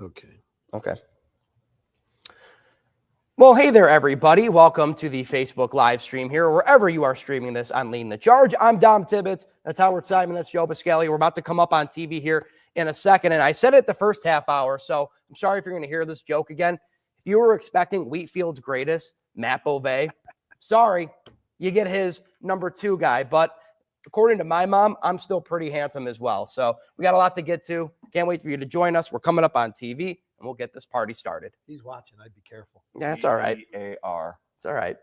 Okay. Well, hey there, everybody. Welcome to the Facebook live stream here, or wherever you are streaming this on Leading the Charge. I'm Dom Tibbetts. That's Howard Simon. That's Joe Biscali. We're about to come up on TV here in a second. And I said it the first half hour, so I'm sorry if you're going to hear this joke again. If you were expecting Wheatfield's greatest, Matt Bove, sorry, you get his number 2 guy. But according to my mom, I'm still pretty handsome as well. So we got a lot to get to. Can't wait for you to join us. We're coming up on TV, and we'll get this party started. He's watching. I'd be careful. Yeah, that's all right. A-R. It's all right.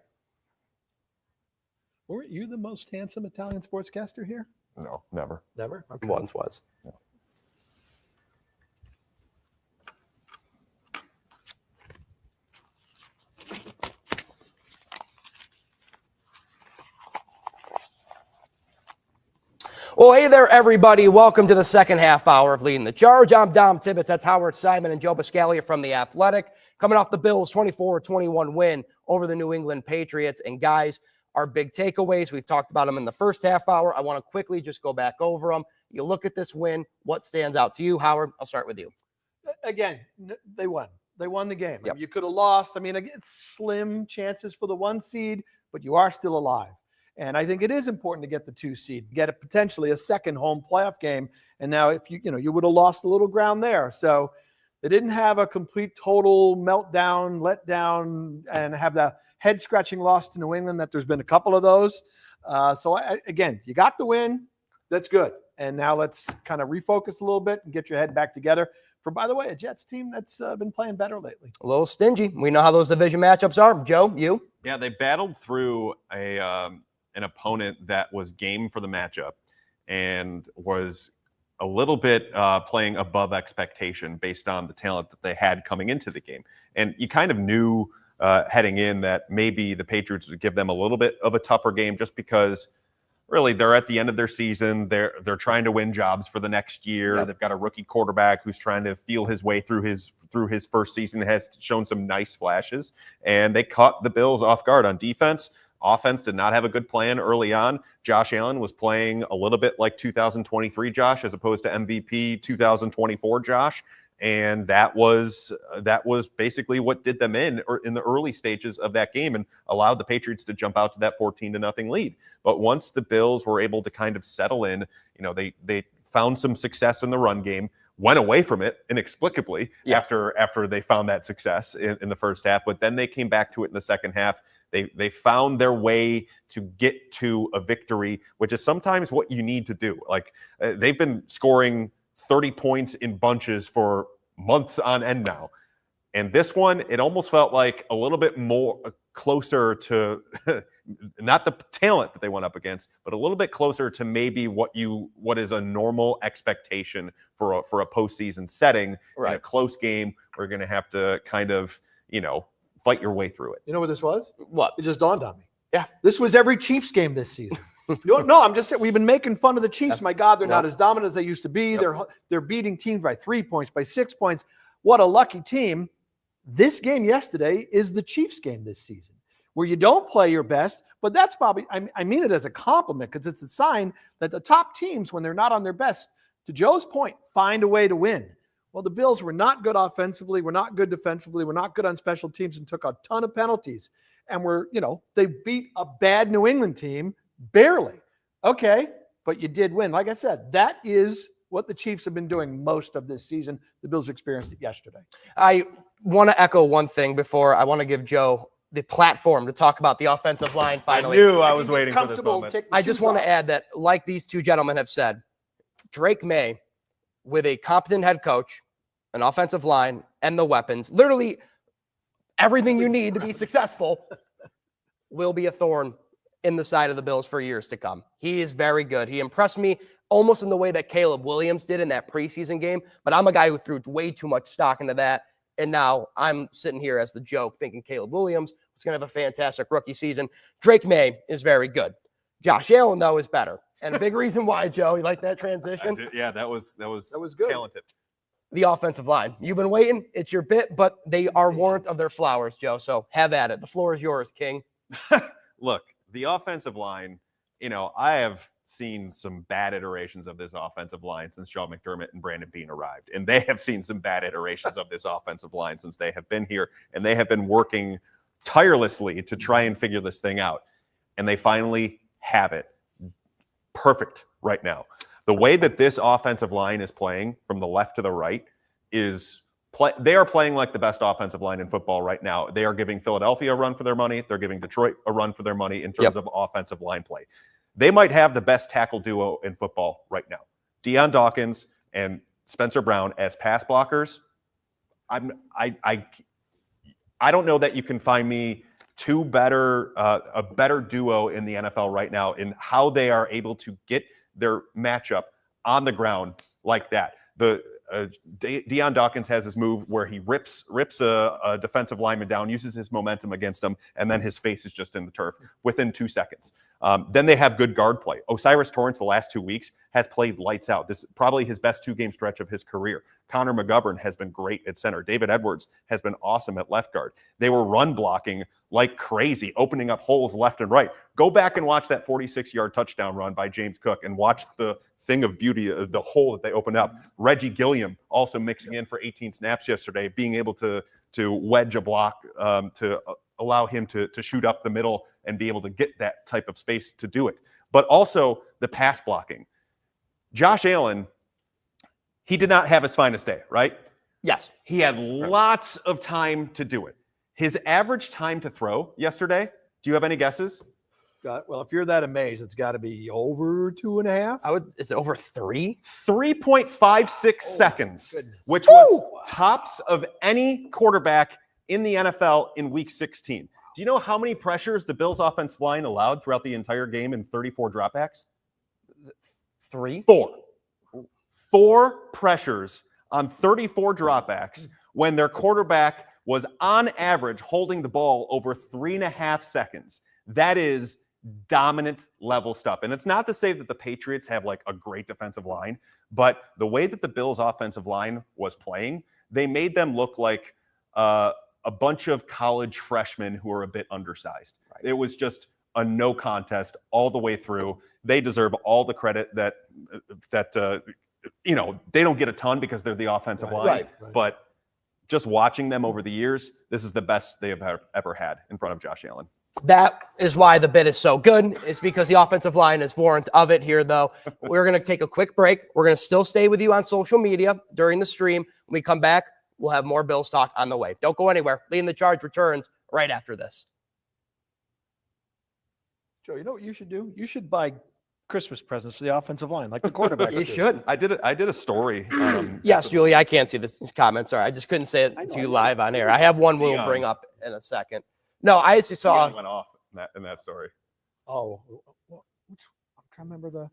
Weren't you the most handsome Italian sportscaster here? No, never. Never? Okay. Once was. No. Well, hey there, everybody. Welcome to the second half hour of Leading the Charge. I'm Dom Tibbetts. That's Howard Simon and Joe Biscali from The Athletic. Coming off the Bills' 24-21 win over the New England Patriots. And guys, our big takeaways, we've talked about them in the first half hour. I want to quickly just go back over them. You look at this win. What stands out to you, Howard? I'll start with you. Again, they won. They won the game. Yep. You could have lost. I mean, it's slim chances for the 1 seed, but you are still alive. And I think it is important to get the 2 seed, get a potentially a second home playoff game. And now if you would have lost a little ground there. So they didn't have a complete total meltdown, letdown, and have the head scratching loss to New England that there's been a couple of those. Again, you got the win. That's good. And now let's kind of refocus a little bit and get your head back together for, by the way, a Jets team that's been playing better lately. A little stingy. We know how those division matchups are. Joe, you? Yeah, they battled through an opponent that was game for the matchup and was a little bit playing above expectation based on the talent that they had coming into the game. And you kind of knew heading in that maybe the Patriots would give them a little bit of a tougher game just because really they're at the end of their season. They're trying to win jobs for the next year. Yep. They've got a rookie quarterback who's trying to feel his way through his first season, has shown some nice flashes, and they caught the Bills off guard on defense. Offense did not have a good plan early on. Josh Allen was playing a little bit like 2023 Josh as opposed to MVP 2024 Josh. And that was basically what did them in the early stages of that game and allowed the Patriots to jump out to that 14-0 lead. But once the Bills were able to kind of settle in, they found some success in the run game, went away from it inexplicably after they found that success in the first half. But then they came back to it in the second half. They found their way to get to a victory, which is sometimes what you need to do. Like they've been scoring 30 points in bunches for months on end now. And this one, it almost felt like a little bit more closer to not the talent that they went up against, but a little bit closer to maybe what is a normal expectation for a postseason setting. Right. In a close game, we're going to have to kind of, fight your way through it. You know what this was? What? It just dawned on me. Yeah. This was every Chiefs game this season. No, I'm just saying we've been making fun of the Chiefs. My God, they're not as dominant as they used to be. Yep. They're beating teams by 3 points, by 6 points. What a lucky team. This game yesterday is the Chiefs game this season, where you don't play your best, but that's probably, I mean it as a compliment because it's a sign that the top teams, when they're not on their best, to Joe's point, find a way to win. Well, the Bills were not good offensively, were not good defensively, were not good on special teams and took a ton of penalties. And they beat a bad New England team barely. Okay, but you did win. Like I said, that is what the Chiefs have been doing most of this season. The Bills experienced it yesterday. I want to echo one thing before I want to give Joe the platform to talk about the offensive line finally. I knew I was waiting for this moment. I just want to add that, like these two gentlemen have said, Drake May, with a competent head coach, an offensive line, and the weapons, literally everything you need to be successful, will be a thorn in the side of the Bills for years to come. He is very good. He impressed me almost in the way that Caleb Williams did in that preseason game, but I'm a guy who threw way too much stock into that, and now I'm sitting here as the joke thinking Caleb Williams was going to have a fantastic rookie season. Drake May is very good. Josh Allen, though, is better. And a big reason why, Joe, you like that transition? Yeah, that was good. Talented. The offensive line. You've been waiting. It's your bit, but they are warrant of their flowers, Joe. So have at it. The floor is yours, King. Look, the offensive line, I have seen some bad iterations of this offensive line since Sean McDermott and Brandon Beane arrived. And they have seen some bad iterations of this offensive line since they have been here. And they have been working tirelessly to try and figure this thing out. And they finally have it perfect right now. The way that this offensive line is playing from the left to the right is they are playing like the best offensive line in football right now. They are giving Philadelphia a run for their money. They're giving Detroit a run for their money in terms of offensive line play. They might have the best tackle duo in football right now. Deion Dawkins and Spencer Brown as pass blockers. I don't know that you can find me a better duo in the NFL right now in how they are able to get their matchup on the ground like that. Deion Dawkins has his move where he rips a defensive lineman down, uses his momentum against him, and then his face is just in the turf within 2 seconds. Then they have good guard play. Osiris Torrance the last 2 weeks has played lights out. This is probably his best 2-game stretch of his career. Connor McGovern has been great at center. David Edwards has been awesome at left guard. They were run blocking like crazy, opening up holes left and right. Go back and watch that 46-yard touchdown run by James Cook and watch the thing of beauty of the hole that they opened up. Reggie Gilliam also mixing in for 18 snaps yesterday, being able to wedge a block to allow him to shoot up the middle and be able to get that type of space to do it. But also the pass blocking. Josh Allen, he did not have his finest day, right? Yes. He had lots of time to do it. His average time to throw yesterday, do you have any guesses? Well, if you're that amazed, it's got to be over 2.5. Is it over 3? 3.56 seconds, goodness. which was tops of any quarterback in the NFL in Week 16. Do you know how many pressures the Bills' offensive line allowed throughout the entire game in 34 dropbacks? 3? 4. 4 pressures on 34 dropbacks when their quarterback was on average holding the ball over 3.5 seconds. That is dominant level stuff. And it's not to say that the Patriots have like a great defensive line, but the way that the Bills' offensive line was playing, they made them look like a bunch of college freshmen who are a bit undersized. Right. It was just a no contest all the way through. They deserve all the credit that they don't get a ton because they're the offensive line. Right. But just watching them over the years, this is the best they have ever had in front of Josh Allen. That is why the bid is so good. It's because the offensive line is warrant of it here, though. We're going to take a quick break. We're going to still stay with you on social media during the stream. When we come back, we'll have more Bills talk on the way. Don't go anywhere. Leading the Charge returns right after this. Joe, you know what you should do? You should buy Christmas presents for the offensive line, like the quarterbacks You should. I did a story. Yes, Julie, I can't see this comment. Sorry, I just couldn't say it to you live on air. I have one we'll bring up in a second. No, I actually saw. Went off in that story. Oh, I'm trying to remember the.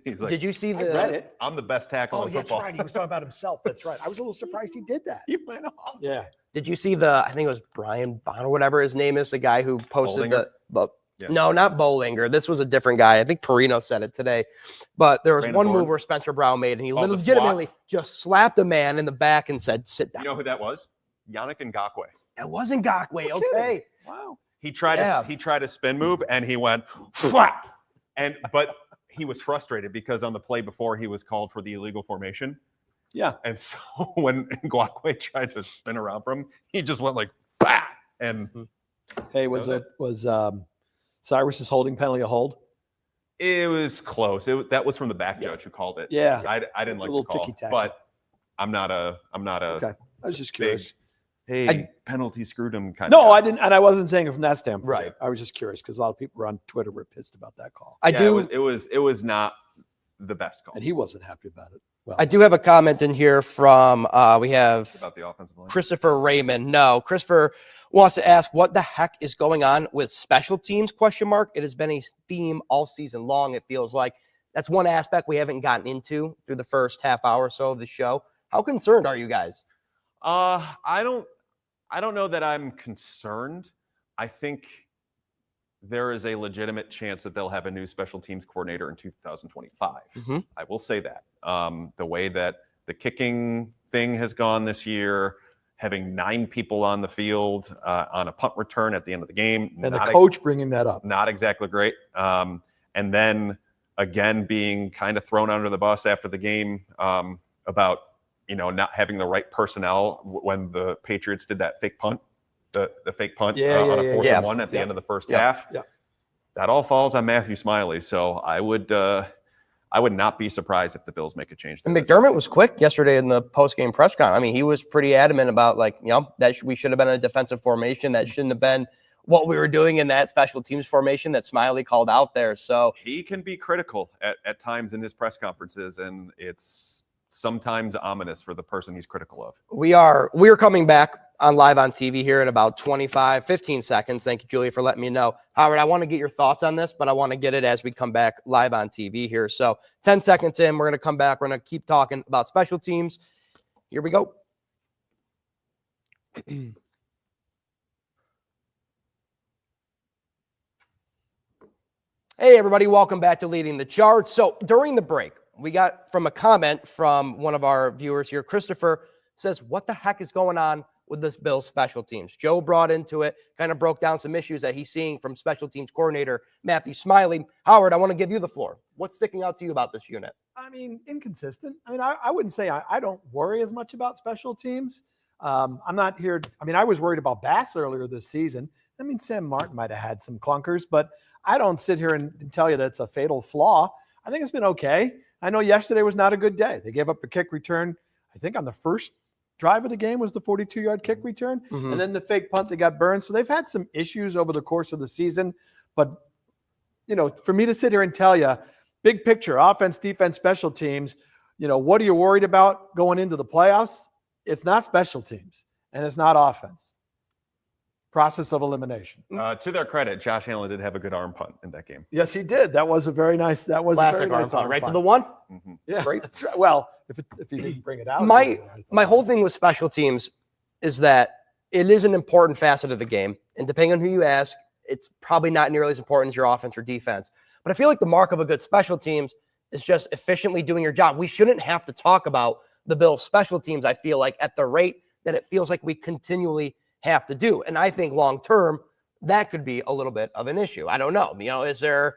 He's like, did you see the? I read it. I'm the best tackle in football. That's right. He was talking about himself. That's right. I was a little surprised he did that. He went off. Yeah. Did you see I think it was Brian Bond or whatever his name is, the guy who posted Bollinger? No, not Bollinger. This was a different guy. I think Perino said it today. But there was Brandon one Thorne? move where Spencer Brown made, and he the legitimately just slapped a man in the back and said, "Sit down." You know who that was? Yannick Ngakoue. It wasn't Ngakoue. Okay. Wow. He tried a spin move and he went but he was frustrated because on the play before he was called for the illegal formation. Yeah. And so when Ngakoue tried to spin around from him, he just went like bah! And hey, was Cyrus's holding penalty a hold? It was close. That was from the back judge who called it. Yeah. I didn't like the call, but I'm not a okay. I was just curious. Penalty screwed him kind of. No, I didn't, and I wasn't saying it from that standpoint. Right. I was just curious because a lot of people on Twitter were pissed about that call. It was not the best call, and he wasn't happy about it. Well, I do have a comment in here from we have about the offensive line. Christopher Raymond. No, Christopher wants to ask what the heck is going on with special teams ? It has been a theme all season long. It feels like that's one aspect we haven't gotten into through the first half hour or so of the show. How concerned are you guys? I don't know that I'm concerned. I think there is a legitimate chance that they'll have a new special teams coordinator in 2025. Mm-hmm. I will say that. The way that the kicking thing has gone this year, having 9 people on the field on a punt return at the end of the game. And the coach bringing that up. Not exactly great. and then again being kind of thrown under the bus after the game about not having the right personnel when the Patriots did that fake punt, the fake punt on a 4th and 1 at the end of the first half. Yeah. That all falls on Matthew Smiley. So I would not be surprised if the Bills make a change. And McDermott was quick yesterday in the post-game press conference. I mean, he was pretty adamant about that we should have been in a defensive formation. That shouldn't have been what we were doing in that special teams formation that Smiley called out there. So he can be critical at times in his press conferences, and it's sometimes ominous for the person he's critical of. We're coming back on live on TV here in about 15 seconds. Thank you, Julia, for letting me know. Howard, I want to get your thoughts on this, but I want to get it as we come back live on TV here. So 10 seconds in, we're going to come back. We're going to keep talking about special teams. Here we go. Hey, everybody. Welcome back to Leading the Charge. So during the break, we got from a comment from one of our viewers here. Christopher says, what the heck is going on with this Bills special teams? Joe brought into it, kind of broke down some issues that he's seeing from special teams coordinator Matthew Smiley. Howard, I want to give you the floor. What's sticking out to you about this unit? I mean, inconsistent. I mean, I wouldn't say I don't worry as much about special teams. I'm not here. I mean, I was worried about Bass earlier this season. I mean, Sam Martin might have had some clunkers, but I don't sit here and tell you that it's a fatal flaw. I think it's been okay. I know yesterday was not a good day. They gave up a kick return, I think on the first drive of the game was the 42-yard kick return, and then the fake punt, they got burned. So they've had some issues over the course of the season. But, for me to sit here and tell you, big picture, offense, defense, special teams, what are you worried about going into the playoffs? It's not special teams, and it's not offense. Process of elimination. To their credit, Josh Allen did have a good arm punt in that game. Yes, he did. That was a very nice. That was classic a very nice arm punt, right to the one. Mm-hmm. Yeah, Great. that's right. Well, if he didn't bring it out. My whole thing with special teams is that it is an important facet of the game, and depending on who you ask, it's probably not nearly as important as your offense or defense. But I feel like the mark of a good special teams is just efficiently doing your job. We shouldn't have to talk about the Bills' special teams, I feel like, at the rate that it feels like we continually have to do. And I think long term, that could be a little bit of an issue. I don't know. Is there,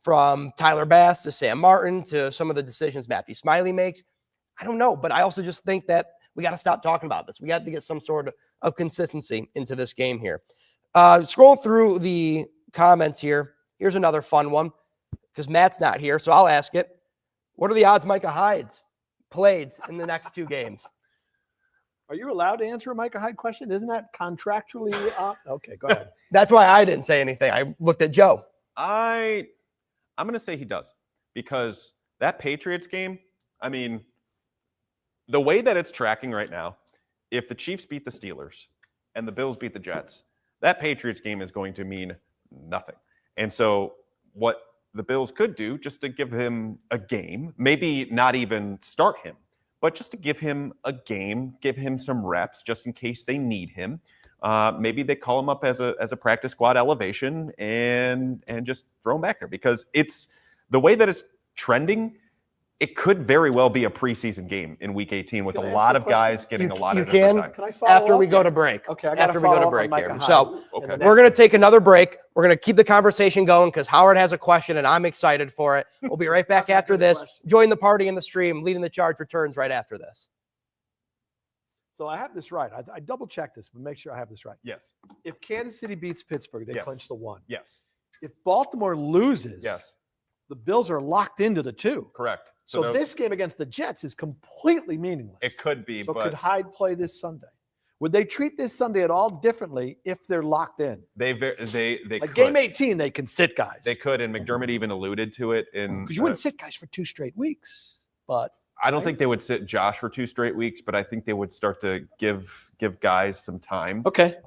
from Tyler Bass to Sam Martin to some of the decisions Matthew Smiley makes, I don't know. But I also just think that we got to stop talking about this. We got to get some sort of consistency into this game here. Scroll through the comments here. Here's another fun one because Matt's not here, so I'll ask it. What are the odds Micah Hyde's played in the next two games? Are you allowed to answer a Micah Hyde question? Isn't that contractually? Okay, go ahead. That's why I didn't say anything. I looked at Joe. I'm going to say he does, because that Patriots game, I mean, the way that it's tracking right now, if the Chiefs beat the Steelers and the Bills beat the Jets, that Patriots game is going to mean nothing. And so what the Bills could do, just to give him a game, maybe not even start him, but just to give him a game, give him some reps just in case they need him. Maybe they call him up as a practice squad elevation and just throw him back there, because it's the way that it's trending. It could very well be a preseason game in Week 18 with a lot of guys getting a lot of different time. Can I follow After up? we go to break. Okay, I got after we go to break here. Hyde. So Okay. we're going to take another break. We're going to keep the conversation going because Howard has a question and I'm excited for it. We'll be right back after this. Join the party in the stream. Leading the Charge returns right after this. So I have this right. I double checked this, but make sure I have this right. Yes. If Kansas City beats Pittsburgh, they Yes. clinch the 1. Yes. If Baltimore loses, Yes. the Bills are locked into the 2. Correct. So this game against the Jets is completely meaningless. It could be, So but could Hyde play this Sunday? Would they treat this Sunday at all differently if they're locked in? they Like could. game 18, they can sit guys. They could, and McDermott even alluded to it in. Because you wouldn't sit guys for 2 straight weeks. But I don't think they would sit Josh for 2 straight weeks, but I think they would start to give guys some time. okay,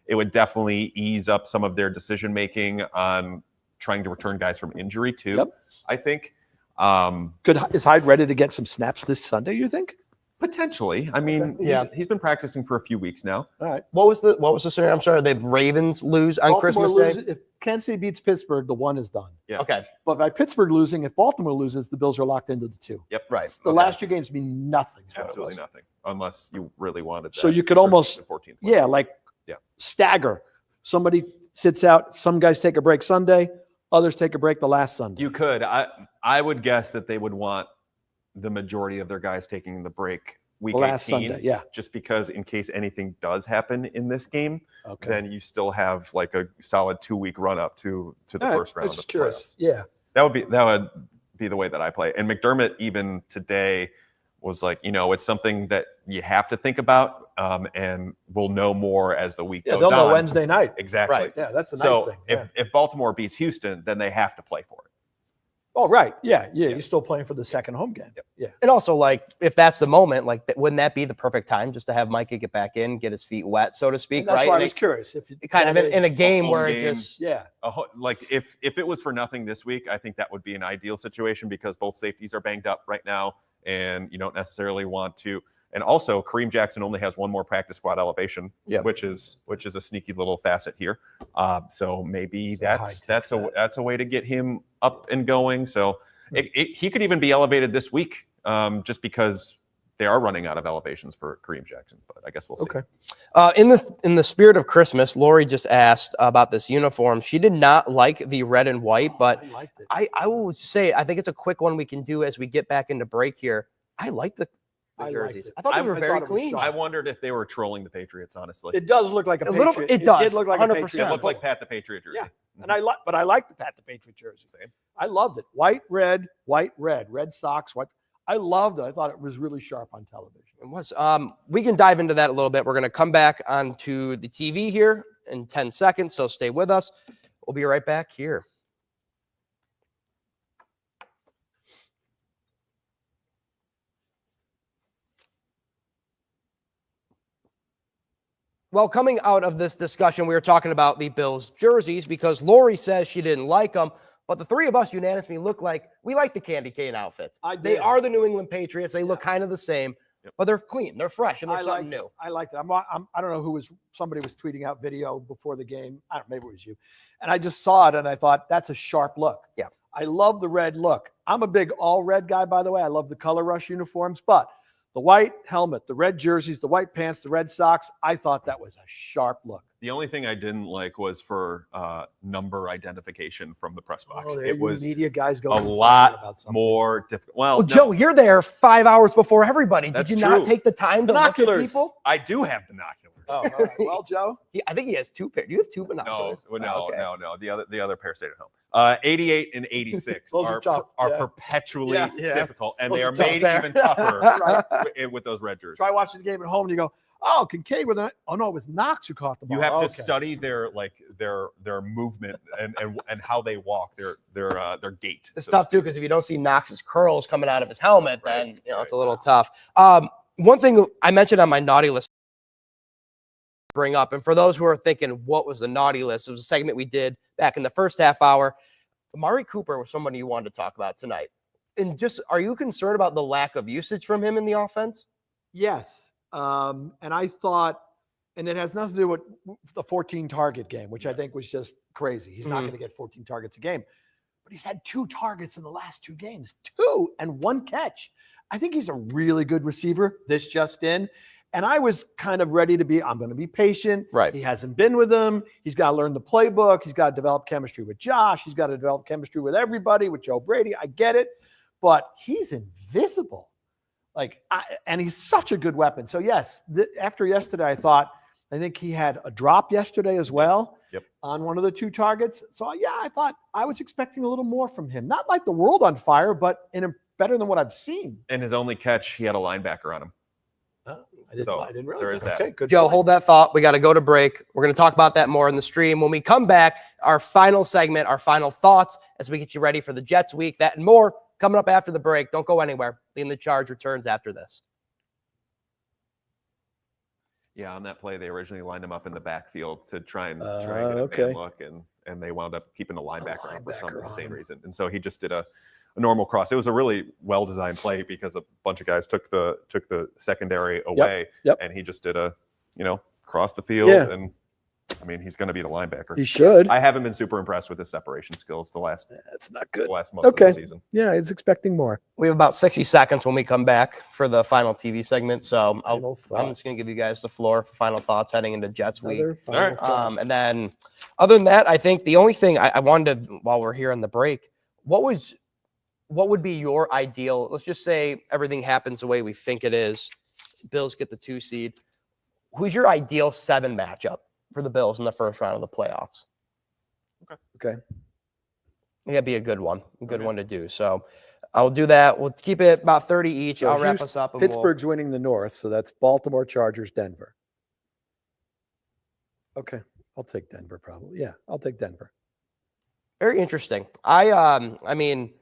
It would definitely ease up some of their decision making on trying to return guys from injury too. Yep. I think is Hyde ready to get some snaps this Sunday? You think? potentially. I mean, Yeah. he's been practicing for a few weeks now. All right. What was the scenario? I'm sorry. The Ravens lose on Baltimore Christmas loses, Day? if Kansas City beats Pittsburgh, the 1 is done. Yeah. Okay. But by Pittsburgh losing, if Baltimore loses, the Bills are locked into the 2. Yep. Right. The last 2 games mean nothing. is what it Absolutely was. nothing, unless you really wanted. So that you could 13th almost- and 14th. Yeah, like Yeah. stagger. Somebody sits out. Some guys take a break Sunday. others take a break the last Sunday. You could. I would guess that they would want the majority of their guys taking the break week The last 18, Sunday, yeah. just because in case anything does happen in this game, Okay. then you still have like a solid 2-week run up to the All right, first round of the curious. playoffs. Yeah. That would be the way that I play. And McDermott even today was like, it's something that you have to think about, and we'll know more as the week goes They'll know on. Wednesday night. Exactly. Right. Yeah, that's the nice So thing. Yeah. if Baltimore beats Houston, then they have to play for it. Oh, right. Yeah. You're still playing for the second home game. Yep. Yeah. And also, like, if that's the moment, like, wouldn't that be the perfect time just to have Micah get back in, get his feet wet, so to speak, And that's right? why I And was curious. If you, kind of in a game home where it game. just Yeah. Like if it was for nothing this week, I think that would be an ideal situation because both safeties are banged up right now, and you don't necessarily want to. And also, Kareem Jackson only has one more practice squad elevation, which is a sneaky little facet here. So maybe that's a way to get him up and going. So he could even be elevated this week, just because they are running out of elevations for Kareem Jackson. But I guess we'll see. Okay. In the spirit of Christmas, Lori just asked about this uniform. She did not like the red and white, but I liked it. I will say I think it's a quick one we can do as we get back into break here. I like the jerseys. it. I thought they were very thought it was clean. sharp. I wondered if they were trolling the Patriots, honestly. It does look like a A little Patriot. bit- it does, did look like a 100%. Patriot. It looked like Pat the Patriot jersey. Yeah. And I like the Pat the Patriot jersey. Same. I loved it. White, red, red socks, white. I loved it. I thought it was really sharp on television. It was. We can dive into that a little bit. We're going to come back onto the TV here in 10 seconds, so stay with us. We'll be right back here. Well, coming out of this discussion, we were talking about the Bills jerseys because Lori says she didn't like them, but the three of us unanimously look like we like the candy cane outfits. They are the New England Patriots. They look kind of the same, but they're clean, they're fresh, and they're something new. I liked it. I don't know somebody was tweeting out video before the game. I don't know, maybe it was you. And I just saw it and I thought, that's a sharp look. Yeah. I love the red look. I'm a big all red guy, by the way. I love the color rush uniforms, but the white helmet, the red jerseys, the white pants, the red socks, I thought that was a sharp look. The only thing I didn't like was for number identification from the press box. Oh, it was media guys a going lot more difficult. Well, no, Joe, you're there 5 hours before everybody. Did That's you true. not take the time to look at Binoculars. people? I do have binoculars. Oh, all right. Well, Joe. I think he has two pairs. You have two No, binoculars? no, Oh, okay. no. The other pair stayed at home. 88 and 86 Those are tough. are Yeah. perpetually Yeah. difficult, and Those they are are tough. made Fair. even tougher with those red jerseys. Try watching the game at home and you go, oh, Kincaid with an, oh no, it was Knox who caught the ball. You have to Okay. study their movement and how they walk, their gait. It's so to tough too because if you don't see Knox's curls coming out of his helmet, then Right, it's a little tough. One thing I mentioned on my naughty list to bring up, and for those who are thinking what was the naughty list, it was a segment we did back in the first half hour. Amari Cooper was somebody you wanted to talk about tonight. And just, are you concerned about the lack of usage from him in the offense? Yes. And I thought, and it has nothing to do with the 14 target game, which I think was just crazy. He's not going to get 14 targets a game, but he's had 2 targets in the last 2 games, 2 and 1 catch. I think he's a really good receiver. This just in. And I was kind of ready to I'm going to be patient. Right. He hasn't been with them. He's got to learn the playbook. He's got to develop chemistry with Josh. He's got to develop chemistry with everybody, with Joe Brady. I get it, but he's invisible. And he's such a good weapon. So yes, after yesterday, I think he had a drop yesterday as well. Yep. On one of the 2 targets. So yeah, I thought I was expecting a little more from him. Not like the world on fire, but better than what I've seen. And his only catch, he had a linebacker on him. I didn't realize there is that. Okay, good. Joe, point. hold that thought. We got to go to break. We're going to talk about that more in the stream. When we come back, our final segment, our final thoughts as we get you ready for the Jets week, that and more coming up after the break. Don't go anywhere. Leading the Charge returns after this. Yeah, on that play, they originally lined him up in the backfield to try and get a okay. man look, and they wound up keeping the linebacker on for some of the same on. reason. And so he just did a normal cross. It was a really well-designed play because a bunch of guys took the secondary away, Yep. and he just did a cross the field Yeah. and I mean, he's going to be the linebacker. He should. I haven't been super impressed with his separation skills That's not good. the last month of the season. Yeah, he's expecting more. We have about 60 seconds when we come back for the final TV segment. So I'm just going to give you guys the floor for final thoughts heading into Jets week. And then other than that, I think the only thing I wanted to, while we're here on the break, what would be your ideal? Let's just say everything happens the way we think it is. Bills get the 2 seed. Who's your ideal 7 matchup for the Bills in the first round of the playoffs? Okay. That'd be a good one. One to do. So I'll do that. We'll keep it about 30 each. So I'll wrap us up. And Pittsburgh's winning the North, so that's Baltimore, Chargers, Denver. Okay. I'll take Denver probably. Yeah, I'll take Denver. Very interesting. I mean,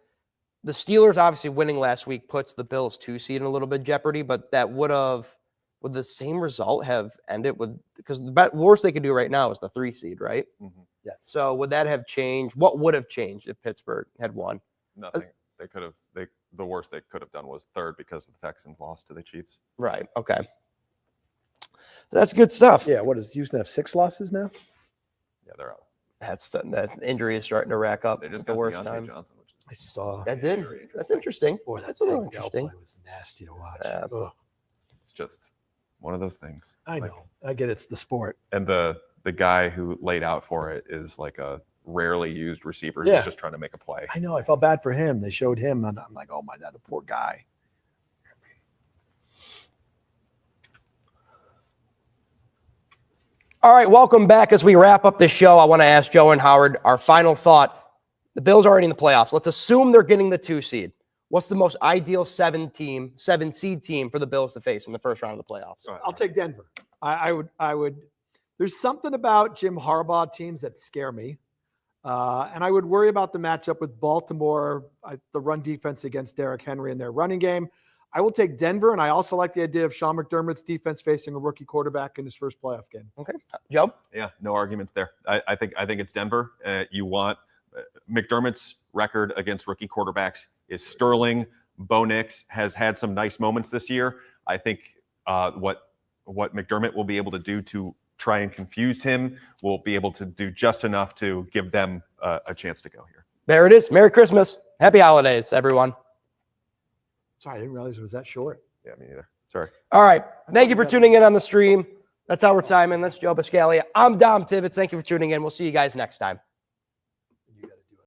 the Steelers obviously winning last week puts the Bills 2 seed in a little bit of jeopardy, but that would the same result have ended with, because the worst they could do right now is the 3 seed, right? Mm-hmm. Yes. So would that have changed? What would have changed if Pittsburgh had won? Nothing. The worst they could have done was 3rd because the Texans lost to the Chiefs. Right. Okay. That's good stuff. Yeah. What does Houston have 6 losses now? Yeah, they're out. That injury is starting to rack up. They just at got the worst Deontay time. Johnson, which is I saw. That's it. That's interesting. Boy, That's a little Tank Dell interesting. play was nasty to watch. Yeah. it's just one of those things. I know. I get it's the sport. And the guy who laid out for it is like a rarely used receiver who's just trying to make a play. I know. I felt bad for him. They showed him, and I'm like, oh my God, the poor guy. All right, welcome back. As we wrap up the show, I want to ask Joe and Howard our final thought. The Bills are already in the playoffs. Let's assume they're getting the 2 seed. What's the most ideal 7 seed team for the Bills to face in the first round of the playoffs? I'll take Denver. I would. There's something about Jim Harbaugh teams that scare me. And I would worry about the matchup with Baltimore, the run defense against Derrick Henry in their running game. I will take Denver, and I also like the idea of Sean McDermott's defense facing a rookie quarterback in his first playoff game. Okay. Joe? Yeah, no arguments there. I think it's Denver. You want McDermott's record against rookie quarterbacks is sterling. Bo Nix has had some nice moments this year. I think what McDermott will be able to do to try and confuse him will be able to do just enough to give them a chance to go here. There it is. Merry Christmas. Happy holidays, everyone. Sorry, I didn't realize it was that short. Yeah, me neither. Sorry. All right. Thank you for tuning in on the stream. That's Howard Simon. That's Joe Biscaglia. I'm Dom Tibbetts. Thank you for tuning in. We'll see you guys next time.